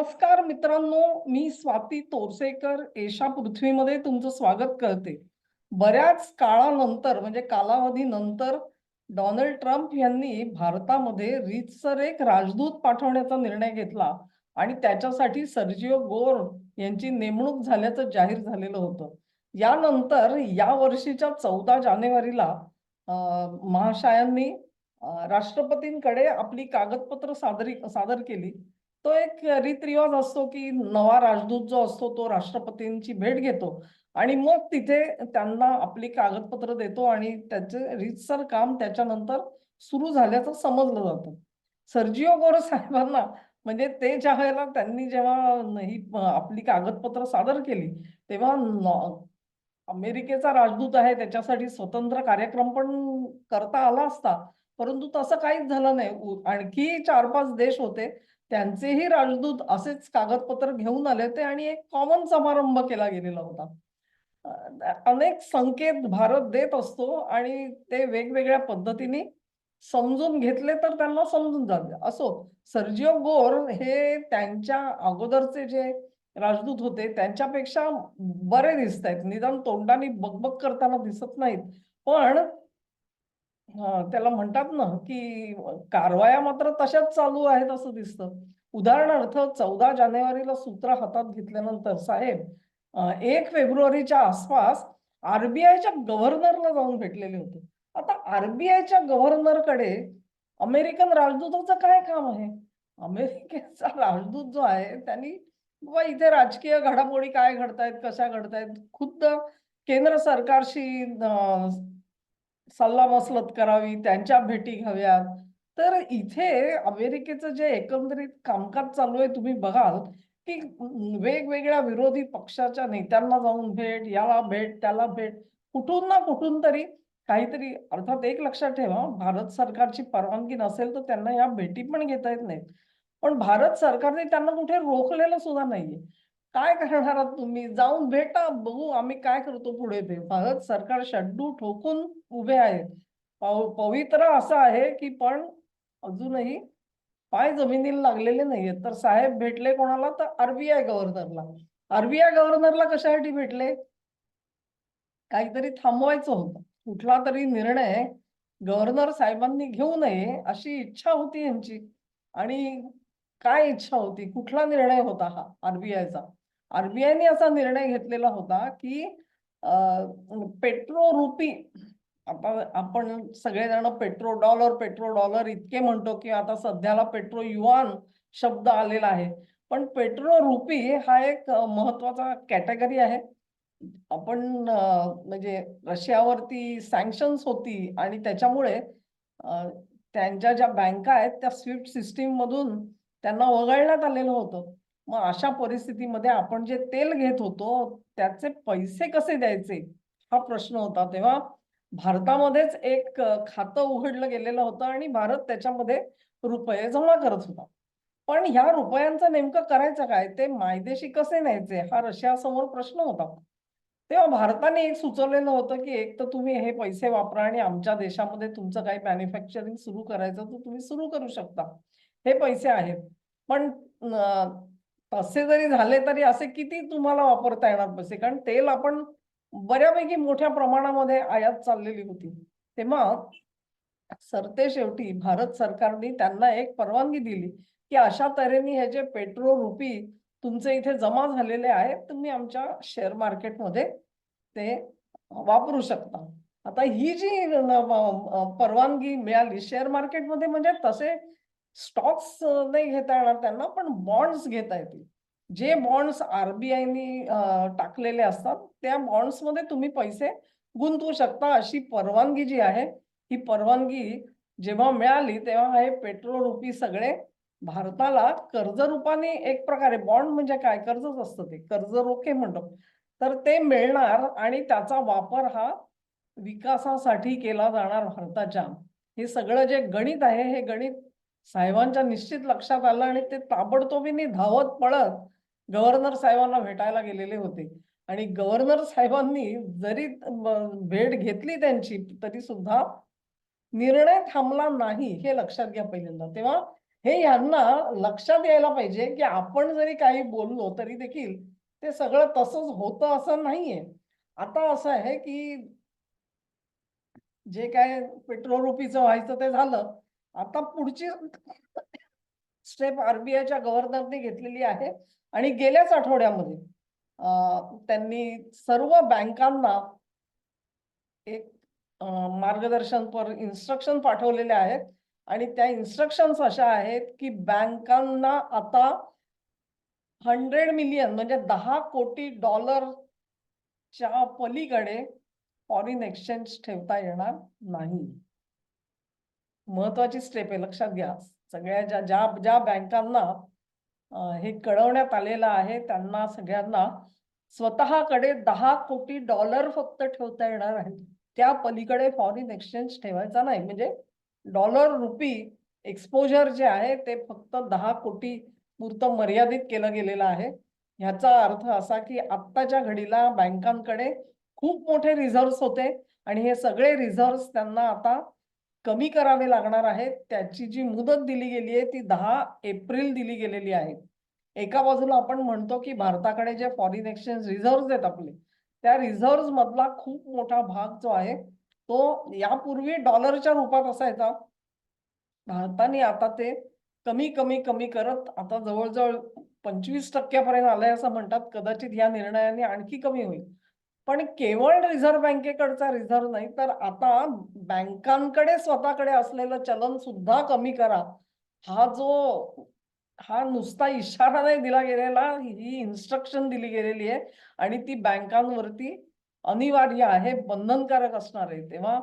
नमस्कार मित्रांनो, मी स्वाती तोरसेकर एशा पृथ्वीमध्ये तुमचं स्वागत करते. बऱ्याच काळानंतर म्हणजे कालावधीनंतर डोनाल्ड ट्रम्प यांनी भारतामध्ये रीतसर एक राजदूत पाठवण्याचा निर्णय घेतला आणि त्याच्यासाठी सर्जिओ गोर यांची नेमणूक झाल्याचं जाहीर झालेलं होतं. यानंतर या वर्षीच्या 14 जानेवारीला महाशयांनी राष्ट्रपतींकडे आपली कागदपत्र सादर केली. तो एक रीतरिवाज असतो, की नवा राजदूत जो असतो तो राष्ट्रपतींची भेट घेतो आणि मग तिथे त्यांना आपली कागदपत्र देतो आणि त्याचे रीतसर काम त्याच्यानंतर सुरू झाल्याचं समजलं जातं. सर्जिओ गोर साहेबांना म्हणजे ते ज्यावेळेला त्यांनी जेव्हा आपली कागदपत्र सादर केली, तेव्हा अमेरिकेचा राजदूत आहे त्याच्यासाठी स्वतंत्र कार्यक्रम पण करता आला असता. परंतु तसं काहीच झालं नाही. आणखी 4-5 देश होते. त्यांचेही राजदूत असेच कागदपत्र घेऊन आले होते आणि एक कॉमन समारंभ केला गेलेला होता. अनेक संकेत भारत देत असतो आणि ते वेगवेगळ्या पद्धतीने समजून घेतले तर त्यांना समजून जाते. असो, सर्जिओ गोर हे त्यांच्या अगोदरचे जे राजदूत होते त्यांच्यापेक्षा बरे दिसतायत. निदान तोंडाने बकबक करताना दिसत नाहीत. पण त्याला म्हणतात ना, की कारवाया मात्र तशाच चालू आहेत असं दिसतं. उदाहरणार्थ 14 जानेवारीला सूत्र हातात घेतल्यानंतर साहेब 1 फेब्रुवारीच्या आसपास आर-बी-आयच्या गव्हर्नरला जाऊन भेटलेले होते. आता आर-बी-आयच्या गव्हर्नरकडे अमेरिकन राजदूताचं काय काम आहे? अमेरिकेचा राजदूत जो आहे त्यांनी बाबा इथे राजकीय घडामोडी काय घडतायत, कशा घडतायत, खुद्द केंद्र सरकारशी सल्लामसलत करावी, त्यांच्या भेटी घ्याव्यात. तर इथे अमेरिकेचं जे एकंदरीत कामकाज चालू आहे तुम्ही बघाल, की वेगवेगळ्या विरोधी पक्षाच्या नेत्यांना जाऊन भेट, याला भेट, त्याला भेट. कुठून ना कुठून तरी काहीतरी अर्थात एक लक्षात ठेवा, भारत सरकारची परवानगी नसेल तर त्यांना या भेटी पण घेता येत नाहीत. पण भारत सरकारने त्यांना कुठे रोखलेलं सुद्धा नाहीये. काय करणार आहात तुम्ही? जाऊन भेटा, बघू आम्ही काय करतो पुढे ते. भारत सरकार शड्डू ठोकून उभे आहेत. पवित्र असं आहे, की पण अजूनही पाय जमिनीला लागलेले नाहीयेत. तर साहेब भेटले कोणाला? तर आर-बी-आय गव्हर्नरला. आर-बी-आय गव्हर्नरला कशासाठी भेटले? काहीतरी थांबवायचं होतं. कुठला तरी निर्णय गव्हर्नर साहेबांनी घेऊ नये अशी इच्छा होती यांची. आणि काय इच्छा होती? कुठला निर्णय होता हा आर-बी-आयचा? आर-बी-आयने असा निर्णय घेतलेला होता, की अ, पेट्रो रुपी आता आपण सगळेजण पेट्रो डॉलर इतके म्हणतो, की आता सध्याला पेट्रो युआन शब्द आलेला आहे. पण पेट्रो रुपी हा एक महत्वाचा कॅटेगरी आहे. आपण म्हणजे रशियावरती सँक्शन्स होती आणि त्याच्यामुळे अ, त्यांच्या ज्या बँका आहेत त्या स्विफ्ट सिस्टीम मधून त्यांना वगळण्यात आलेलं होतं. मग अशा परिस्थितीमध्ये आपण जे तेल घेत होतो त्याचे पैसे कसे द्यायचे? हा प्रश्न होता. तेव्हा भारतामध्येच एक खातं उघडलं गेलेलं होतं आणि भारत त्याच्यामध्ये रुपये जमा करत होता. पण ह्या रुपयांचं नेमकं करायचं काय? ते मायदेशी कसे न्यायचे? हा रशियासमोर प्रश्न होता. तेव्हा भारताने एक सुचवलेलं होतं, की एक तर तुम्ही हे पैसे वापरा आणि आमच्या देशामध्ये तुमचं काही मॅन्युफॅक्चरिंग सुरू करायचं तर तुम्ही सुरू करू शकता. हे पैसे आहेत. पण अ, तसे जरी झाले तरी असे किती तुम्हाला वापरता येणार पैसे? कारण तेल आपण बऱ्यापैकी मोठ्या प्रमाणामध्ये आयात चाललेली होती. तेव्हा सरतेशेवटी भारत सरकारने त्यांना एक परवानगी दिली, की अशा तऱ्हेने हे जे पेट्रो रुपी तुमचे इथे जमा झालेले आहेत, तुम्ही आमच्या शेअर मार्केटमध्ये ते वापरू शकता. आता ही जी परवानगी मिळाली शेअर मार्केटमध्ये म्हणजे तसे स्टॉक्स नाही घेता येणार त्यांना, पण बॉन्ड्स घेता येतील. जे बॉन्ड्स आर-बी-आयनी टाकलेले असतात, त्या बॉन्ड्समध्ये तुम्ही पैसे गुंतवू शकता. अशी परवानगी जी आहे, ही परवानगी जेव्हा मिळाली, तेव्हा हे पेट्रो रुपी सगळे भारताला कर्जरूपाने एक प्रकारे बॉन्ड म्हणजे काय? कर्जच असतं ते. कर्ज रोखे म्हणतो. तर ते मिळणार आणि त्याचा वापर हा विकासासाठी केला जाणार भारताच्या. हे सगळं जे गणित आहे, हे गणित साहेबांच्या निश्चित लक्षात आलं आणि ते ताबडतोबीने धावत पळत गव्हर्नर साहेबांना भेटायला गेलेले होते. आणि गव्हर्नर साहेबांनी जरी भेट घेतली त्यांची, तरी सुद्धा निर्णय थांबला नाही, हे लक्षात घ्या पहिल्यांदा. तेव्हा हे यांना लक्षात यायला पाहिजे की आपण जरी काही बोललो तरी देखील ते सगळं तसंच होतं असं नाहीये. आता असं आहे की जे काय पेट्रोल रुपीचं व्हायचं ते झालं. आता पुढची स्टेप आरबीआयच्या गव्हर्नरने घेतलेली आहे आणि गेल्याच आठवड्यामध्ये त्यांनी सर्व बँकांना एक मार्गदर्शन पर इन्स्ट्रक्शन पाठवलेले आहेत आणि त्या इन्स्ट्रक्शन्स अशा आहेत की बँकांना आता 100 मिलियन म्हणजे 10 कोटी डॉलरच्या पलीकडे फॉरेन एक्सचेंज ठेवता येणार नाही. महत्वाची स्टेप आहे, लक्षात घ्या. सगळ्या ज्या ज्या ज्या बँकांना हे कळवण्यात आलेलं आहे त्यांना सगळ्यांना स्वतःकडे 10 कोटी डॉलर फक्त ठेवता येणार आहे. त्या पलीकडे फॉरेन एक्सचेंज ठेवायचा नाही. म्हणजे डॉलर रुपी एक्सपोजर जे आहे ते फक्त 10 कोटी पुरतं मर्यादित केलं गेलेलं आहे. ह्याचा अर्थ असा की आत्ताच्या घडीला बँकांकडे खूप मोठे रिझर्व्हस होते आणि हे सगळे रिझर्व्हस त्यांना आता कमी करावे लागणार आहेत. त्याची जी मुदत दिली गेली आहे ती 10 एप्रिल दिली गेलेली आहे. एका बाजूला आपण म्हणतो की भारताकडे जे फॉरेन एक्सचेंज रिझर्व्हस आहेत आपले, त्या रिझर्व्हस मधला खूप मोठा भाग जो आहे तो यापूर्वी डॉलरच्या रूपात असायचा. भारताने आता ते कमी कमी कमी करत आता जवळजवळ 25% पर्यंत आलंय असं म्हणतात. कदाचित या निर्णयाने आणखी कमी होईल. पण केवळ रिझर्व्ह बँकेकडचा रिझर्व्ह नाही तर आता बँकांकडे स्वतःकडे असलेलं चलन सुद्धा कमी करा. हा नुसता इशारा नाही दिला गेलेला, ही इन्स्ट्रक्शन दिली गेलेली आहे आणि ती बँकांवरती अनिवार्य आहे, बंधनकारक असणार आहे. तेव्हा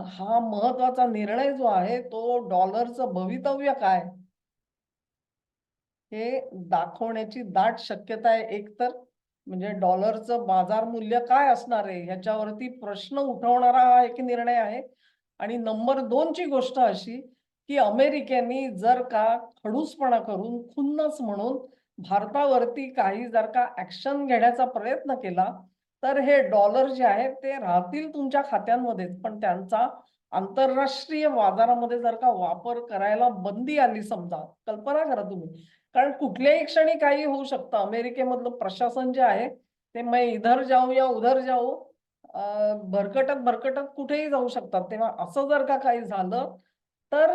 हा महत्वाचा निर्णय जो आहे तो डॉलरचं भवितव्य काय हे दाखवण्याची दाट शक्यता आहे. एक तर म्हणजे डॉलरचं बाजार मूल्य काय असणार आहे ह्याच्यावरती प्रश्न उठवणारा हा एक निर्णय आहे. आणि नंबर 2 ची गोष्ट अशी की अमेरिकेने जर का खडूसपणा करून खुन्नस म्हणून भारतावरती काही जर का ऍक्शन घेण्याचा प्रयत्न केला तर हे डॉलर जे आहेत ते राहतील तुमच्या खात्यांमध्येच, पण त्यांचा आंतरराष्ट्रीय बाजारामध्ये जर का वापर करायला बंदी आली समजा, कल्पना करा तुम्ही. कारण कुठल्याही क्षणी काही होऊ शकतं. अमेरिकेमधलं प्रशासन जे आहे ते मैं इधर जाऊ या उधर जाऊ भरकटत भरकटत कुठेही जाऊ शकतात. तेव्हा असं जर का काही झालं तर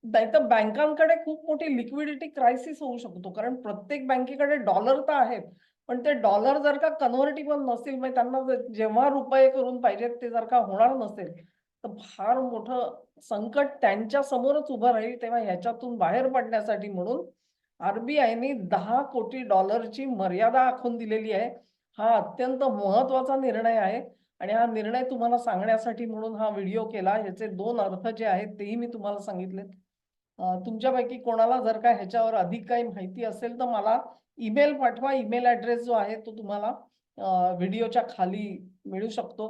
नाहीतर बँकांकडे खूप मोठी लिक्विडिटी क्रायसिस होऊ शकतो. कारण प्रत्येक बँकेकडे डॉलर तर आहेत, पण ते डॉलर जर का कन्व्हर्टिबल नसतील म्हणजे त्यांना जेव्हा रुपये करून पाहिजेत ते जर का होणार नसेल तर फार मोठं संकट त्यांच्या समोरच उभं राहील. तेव्हा ह्याच्यातून बाहेर पडण्यासाठी म्हणून आरबीआयने 10 कोटी डॉलरची मर्यादा आखून दिलेली आहे. हा अत्यंत महत्वाचा निर्णय आहे आणि हा निर्णय तुम्हाला सांगण्यासाठी म्हणून हा व्हिडिओ केला. याचे 2 अर्थ जे आहेत तेही मी तुम्हाला सांगितलेत. तुमच्यापैकी कोणाला जर का ह्याच्यावर अधिक काही माहिती असेल तर मला ईमेल पाठवा. ईमेल ॲड्रेस जो आहे तो तुम्हाला व्हिडिओच्या खाली मिळू शकतो.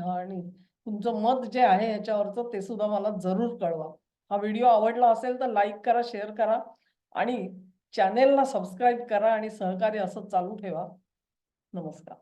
आणि तुमचं मत जे आहे ह्याच्यावरचं ते सुद्धा मला जरूर कळवा. हा व्हिडिओ आवडला असेल तर लाईक करा, शेअर करा आणि चॅनेलला सबस्क्राईब करा आणि सहकार्य असं चालू ठेवा. नमस्कार.